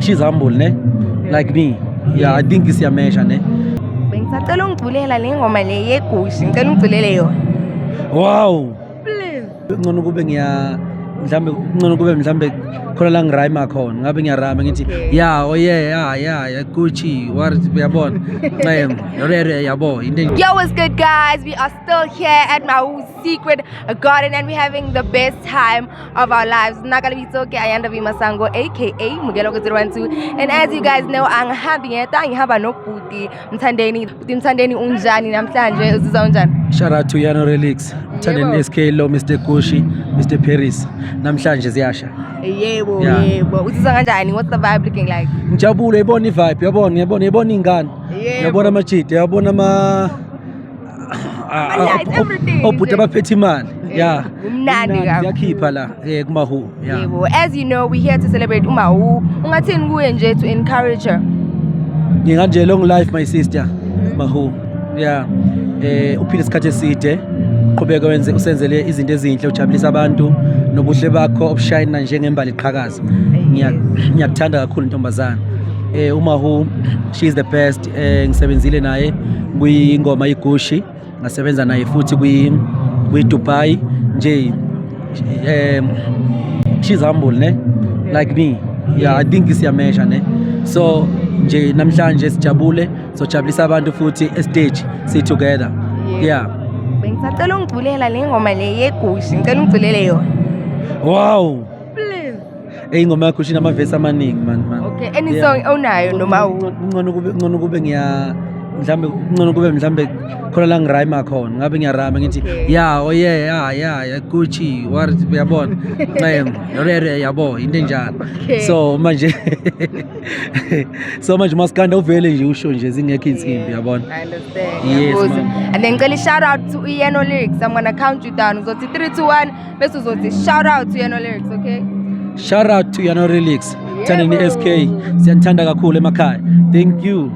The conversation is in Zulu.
she's humble ne, like me. Yeah, I think siyamesha ne. Bengisacela ungiculela le ngoma le yegushi, ngicela ungiculele yona. Wow, Please. ngcono kube ngcono kube mhlambe khona la ngirhyme khona ngabe ngiyarhyme ngithi Okay. yeah, oh yeah, Gucci what uyabona rere yabo into Yo, what's good, guys? We are still here at Mahu's Secret Garden and we're having the best time of our lives. Nakalibitsoke Ayanda Masango, aka Mugelo 012. And as you guys know, ngihamba nobhuti Mthandeni unjani namhlanje uzizwa unjani? shout out to Yano Relix Mthandeni SK lo Mr Gucci Mr Paris namhlanje ziyasha Yebo, Yeah. yebo. Uzizwa kanjani? What's the vibe looking like? ngijabule ibona ivibe yabona ingane Yebo. yabona amajidi yabona Ama-lights, everything. obhuti abaphethe imali yeah Kumnandi kakhulu. siyakhipha la kumahu yeah Yebo. As you know, we're here to celebrate Mahu. Ungathini kuye nje to encourage her? nginganje long life my sister mahu yeah uphile isikhathi eside uqhubeka usenzele izinto ezinhle ujabulisa abantu nobuhle bakho obushayina njengembali iqhakaza ngiyakuthanda kakhulu intombazana umahu she is the best ngisebenzile naye kuyingoma igushi ngasebenza naye futhi kwi Dubai nje she's humble ne, like me. Yeah, I think siyamesha ne, so nje namhlanje sijabule sojabulisa abantu futhi stage si together yeah. Bengisacela ungiculela le ngoma le yegushi, ngicela ungiculele yona. Wow, Please. ingoma yakho shina amavesi amaningi man. Okay, any song onayo noma ngcono kube ngcono kube mhlambe khona la ngirhyme khona ngabe ngiyarhyme ngithi Okay. yeah, oh yeah, Gucci what uyabona rere yabo into enjalo. Okay. So manje maskanda uvele nje usho nje zingekho insimbi yabona. I understand. Yes, Ngiyakuzwa. ma'am. And then ngicela shout out to Yano Lyrics. I'm gonna count you down. Uzothi 3 2 1 bese uzothi shout out to Yano Lyrics, okay? Shout out to Yano Relix Yebo. Mthandeni SK siyanithanda kakhulu emakhaya. Thank you.